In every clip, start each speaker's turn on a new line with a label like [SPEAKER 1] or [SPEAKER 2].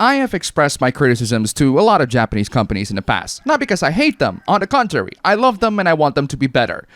[SPEAKER 1] I have expressed my criticisms to a lot of Japanese companies in the past, not because I hate them, on the contrary, I love them and I want them to be better.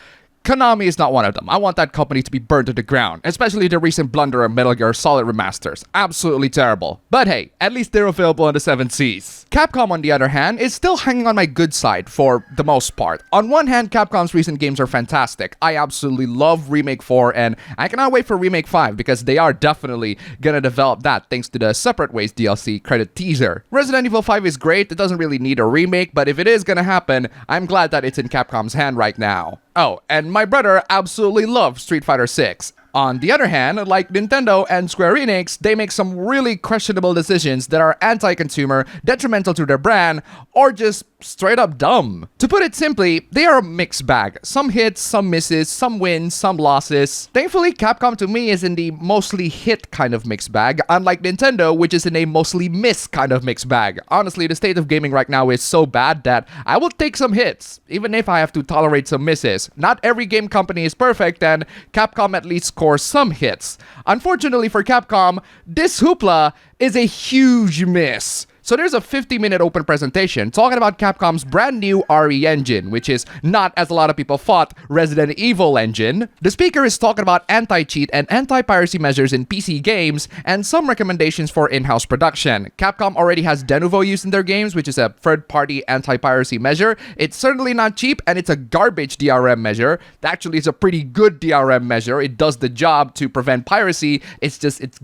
[SPEAKER 1] Konami is not one of them. I want that company to be burned to the ground, especially the recent blunder of Metal Gear Solid remasters. Absolutely terrible. But hey, at least they're available on the 7 Seas. Capcom, on the other hand, is still hanging on my good side for the most part. On one hand, Capcom's recent games are fantastic. I absolutely love Remake 4 and I cannot wait for Remake 5 because they are definitely gonna develop that thanks to the Separate Ways DLC credit teaser. Resident Evil 5 is great, it doesn't really need a remake, but if it is gonna happen, I'm glad that it's in Capcom's hand right now. Oh, and my brother absolutely loves Street Fighter 6. On the other hand, like Nintendo and Square Enix, they make some really questionable decisions that are anti-consumer, detrimental to their brand, or just straight up dumb. To put it simply, they are a mixed bag. Some hits, some misses, some wins, some losses. Thankfully, Capcom to me is in the mostly hit kind of mixed bag, unlike Nintendo, which is in a mostly miss kind of mixed bag. Honestly, the state of gaming right now is so bad that I will take some hits, even if I have to tolerate some misses. Not every game company is perfect, and Capcom at least scores some hits. Unfortunately for Capcom, this hoopla is a huge miss. So there's a 50-minute open presentation talking about Capcom's brand new RE engine, which is not, as a lot of people thought, Resident Evil engine. The speaker is talking about anti-cheat and anti-piracy measures in PC games and some recommendations for in-house production. Capcom already has Denuvo used in their games, which is a third-party anti-piracy measure. It's certainly not cheap and it's a garbage DRM measure. Actually, it's a pretty good DRM measure. It does the job to prevent piracy. It's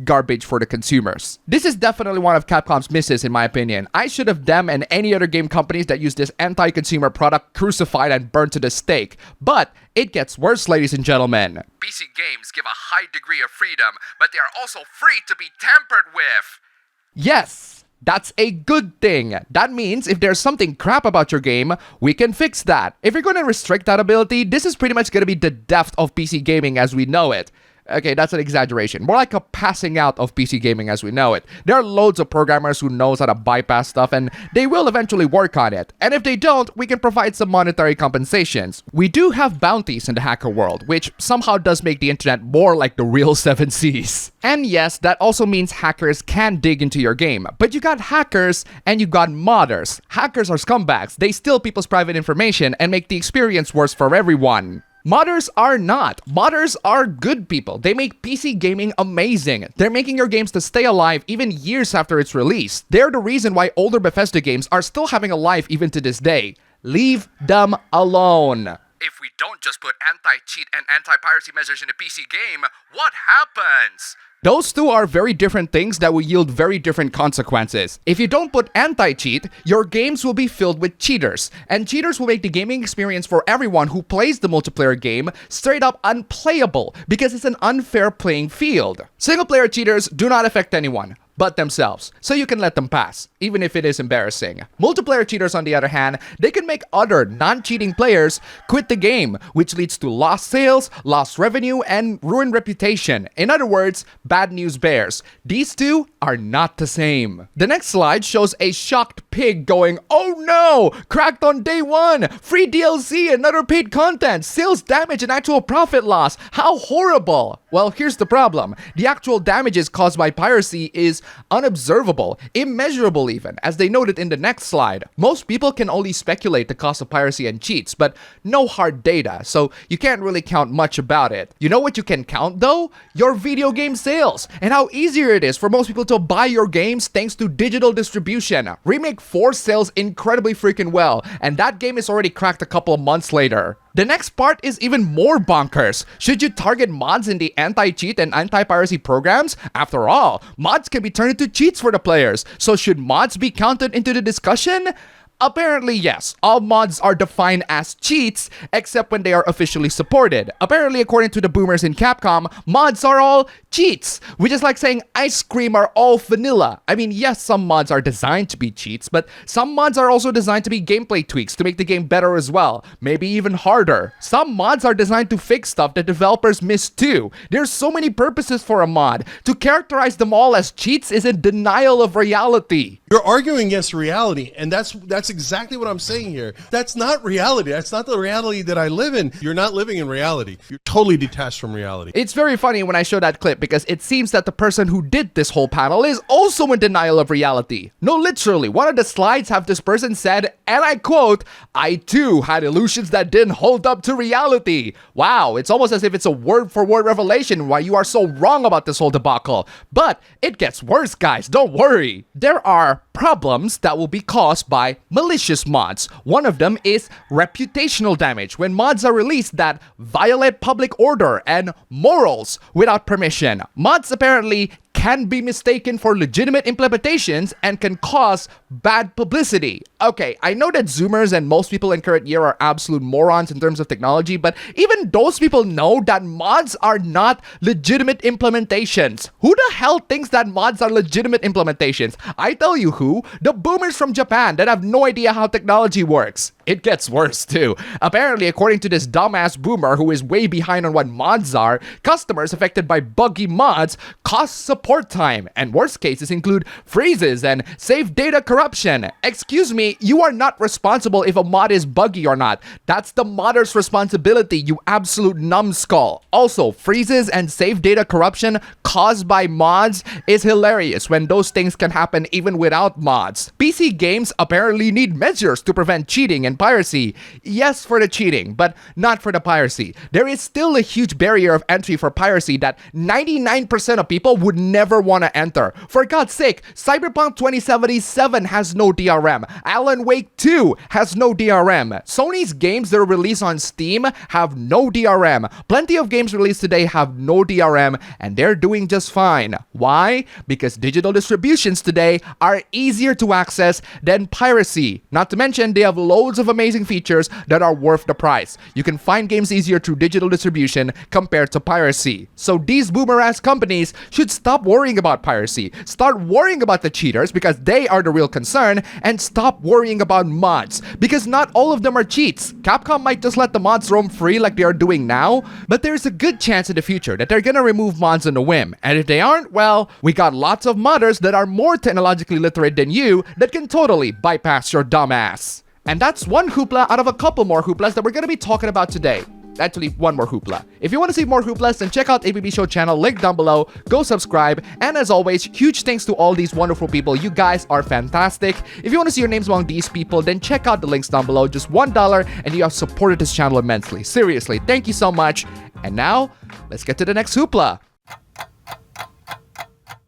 [SPEAKER 1] garbage for the consumers. This is definitely one of Capcom's misses in my opinion. I should have them and any other game companies that use this anti-consumer product crucified and burned to the stake. But it gets worse, ladies and gentlemen. PC games give a high degree of freedom, but they are also free to be tampered with. Yes, that's a good thing. That means if there's something crap about your game, we can fix that. If you're going to restrict that ability, this is pretty much going to be the death of PC gaming as we know it. Okay, that's an exaggeration. More like a passing out of PC gaming as we know it. There are loads of programmers who knows how to bypass stuff and they will eventually work on it. And if they don't, we can provide some monetary compensations. We do have bounties in the hacker world, which somehow does make the internet more like the real 7 Seas. And yes, that also means hackers can dig into your game. But you got hackers and you got modders. Hackers are scumbags. They steal people's private information and make the experience worse for everyone. Modders are not. Modders are good people. They make PC gaming amazing. They're making your games to stay alive even years after it's released. They're the reason why older Bethesda games are still having a life even to this day. Leave them alone. If we don't just put anti-cheat and anti-piracy measures in a PC game, what happens? Those two are very different things that will yield very different consequences. If you don't put anti-cheat, your games will be filled with cheaters. And cheaters will make the gaming experience for everyone who plays the multiplayer game straight up unplayable because it's an unfair playing field. Single player cheaters do not affect anyone but themselves, so you can let them pass, even if it is embarrassing. Multiplayer cheaters, on the other hand, they can make other non-cheating players quit the game, which leads to lost sales, lost revenue, and ruined reputation. In other words, bad news bears. These two are not the same. The next slide shows a shocked pig going, "Oh no! Cracked on day one! Free DLC and other paid content! Sales damage and actual profit loss! How horrible!" Well, here's the problem. The actual damages caused by piracy is unobservable, immeasurable even, as they noted in the next slide. Most people can only speculate the cost of piracy and cheats, but no hard data, so you can't really count much about it. You know what you can count though? Your video game sales, and how easier it is for most people to buy your games thanks to digital distribution. Remake 4 sells incredibly freaking well, and that game is already cracked a couple of months later. The next part is even more bonkers. Should you target mods in the anti-cheat and anti-piracy programs? After all, mods can be turned into cheats for the players, so should mods be counted into the discussion? Apparently, yes. All mods are defined as cheats, except when they are officially supported. Apparently, according to the boomers in Capcom, mods are all cheats, which is like saying ice cream are all vanilla. I mean, yes, some mods are designed to be cheats, but some mods are also designed to be gameplay tweaks to make the game better as well, maybe even harder. Some mods are designed to fix stuff that developers miss too. There's so many purposes for a mod. To characterize them all as cheats is a denial of reality.
[SPEAKER 2] You're arguing against reality, and that's exactly what I'm saying here. That's not reality. That's not the reality that I live in. You're not living in reality. You're totally detached from reality.
[SPEAKER 1] It's very funny when I show that clip because it seems that the person who did this whole panel is also in denial of reality. No, literally, one of the slides have this person said, and I quote, "I too had illusions that didn't hold up to reality." Wow, it's almost as if it's a word-for-word revelation why you are so wrong about this whole debacle. But it gets worse, guys, don't worry. There are problems that will be caused by malicious mods. One of them is reputational damage, when mods are released that violate public order and morals without permission. Mods apparently can be mistaken for legitimate implementations and can cause bad publicity. Okay, I know that Zoomers and most people in current year are absolute morons in terms of technology, but even those people know that mods are not legitimate implementations. Who the hell thinks that mods are legitimate implementations? I tell you who, the boomers from Japan that have no idea how technology works. It gets worse too. Apparently, according to this dumbass boomer who is way behind on what mods are, customers affected by buggy mods cost support time, and worst cases include freezes and save data corruption. Excuse me, you are not responsible if a mod is buggy or not. That's the modder's responsibility, you absolute numbskull. Also, freezes and save data corruption caused by mods is hilarious when those things can happen even without mods. PC games apparently need measures to prevent cheating and piracy. Yes, for the cheating, but not for the piracy. There is still a huge barrier of entry for piracy that 99% of people would never want to enter. For God's sake, Cyberpunk 2077 has no DRM. Alan Wake 2 has no DRM. Sony's games that are released on Steam have no DRM. Plenty of games released today have no DRM, and they're doing just fine. Why? Because digital distributions today are easier to access than piracy. Not to mention, they have loads of amazing features that are worth the price. You can find games easier through digital distribution compared to piracy. So these boomer-ass companies should stop worrying about piracy, start worrying about the cheaters because they are the real concern, and stop worrying about mods because not all of them are cheats. Capcom might just let the mods roam free like they are doing now, but there's a good chance in the future that they're gonna remove mods on a whim, and if they aren't, well, we got lots of modders that are more technologically literate than you that can totally bypass your dumb ass. And that's one hoopla out of a couple more hooplas that we're gonna be talking about today. Actually, one more hoopla. If you want to see more hooplas, then check out ABB Show channel, link down below, go subscribe, and as always, huge thanks to all these wonderful people. You guys are fantastic. If you want to see your names among these people, then check out the links down below. Just $1 and you have supported this channel immensely. Seriously, thank you so much. And now, let's get to the next hoopla.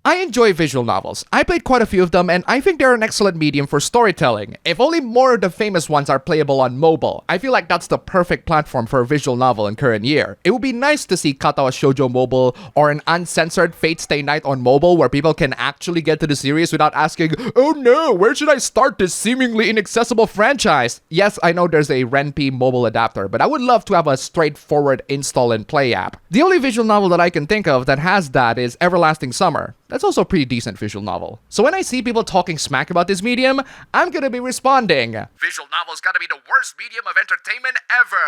[SPEAKER 1] I enjoy visual novels. I played quite a few of them, and I think they're an excellent medium for storytelling. If only more of the famous ones are playable on mobile, I feel like that's the perfect platform for a visual novel in current year. It would be nice to see Katawa Shoujo mobile or an uncensored Fate Stay Night on mobile where people can actually get to the series without asking, "Oh no, where should I start this seemingly inaccessible franchise?" Yes, I know there's a Ren'P mobile adapter, but I would love to have a straightforward install and play app. The only visual novel that I can think of that has that is Everlasting Summer. That's also a pretty decent visual novel. So when I see people talking smack about this medium, I'm gonna be responding, "Visual novels gotta be the worst medium of entertainment ever."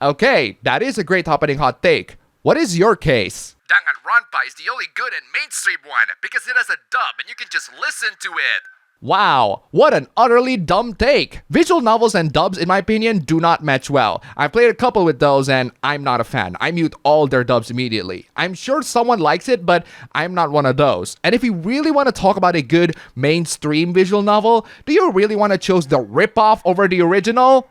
[SPEAKER 1] Okay, that is a great happening hot take. What is your case? Danganronpa is the only good and mainstream one because it has a dub and you can just listen to it. Wow, what an utterly dumb take. Visual novels and dubs, in my opinion, do not match well. I played a couple with those and I'm not a fan. I mute all their dubs immediately. I'm sure someone likes it, but I'm not one of those. And if you really want to talk about a good mainstream visual novel, do you really want to choose the ripoff over the original?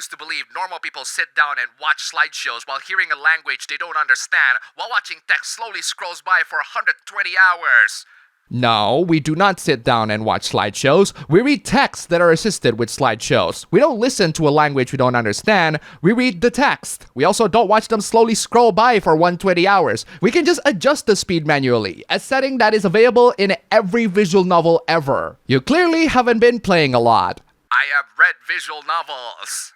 [SPEAKER 1] To believe normal people sit down and watch slideshows while hearing a language they don't understand while watching text slowly scrolls by for 120 hours. No, we do not sit down and watch slideshows. We read texts that are assisted with slideshows. We don't listen to a language we don't understand. We read the text. We also don't watch them slowly scroll by for 120 hours. We can just adjust the speed manually, a setting that is available in every visual novel ever. You clearly haven't been playing a lot. I have read visual novels.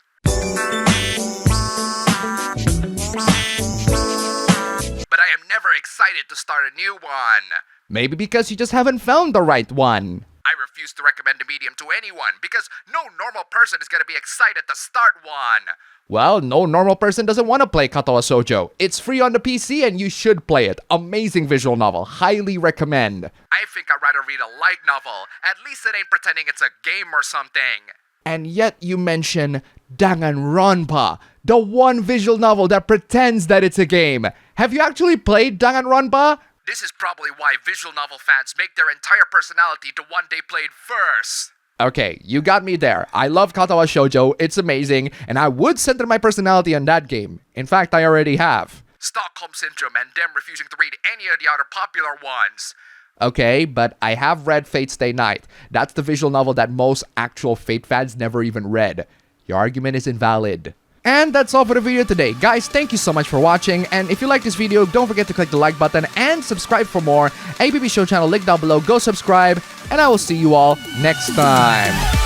[SPEAKER 1] But I am never excited to start a new one. Maybe because you just haven't found the right one. I refuse to recommend the medium to anyone because no normal person is gonna be excited to start one. Well, no normal person doesn't want to play Katawa Shoujo. It's free on the PC and you should play it. Amazing visual novel. Highly recommend.
[SPEAKER 3] I think I'd rather read a light novel. At least it ain't pretending it's a game or something.
[SPEAKER 1] And yet you mention Danganronpa, the one visual novel that pretends that it's a game. Have you actually played Danganronpa?
[SPEAKER 3] This is probably why visual novel fans make their entire personality the one they played first.
[SPEAKER 1] Okay, you got me there. I love Katawa Shoujo, it's amazing, and I would center my personality on that game. In fact, I already have.
[SPEAKER 3] Stockholm Syndrome and them refusing to read any of the other popular ones.
[SPEAKER 1] Okay, but I have read Fate Stay Night. That's the visual novel that most actual Fate fans never even read. Your argument is invalid. And that's all for the video today. Guys, thank you so much for watching. And if you like this video, don't forget to click the like button and subscribe for more. APB Show channel link down below. Go subscribe. And I will see you all next time.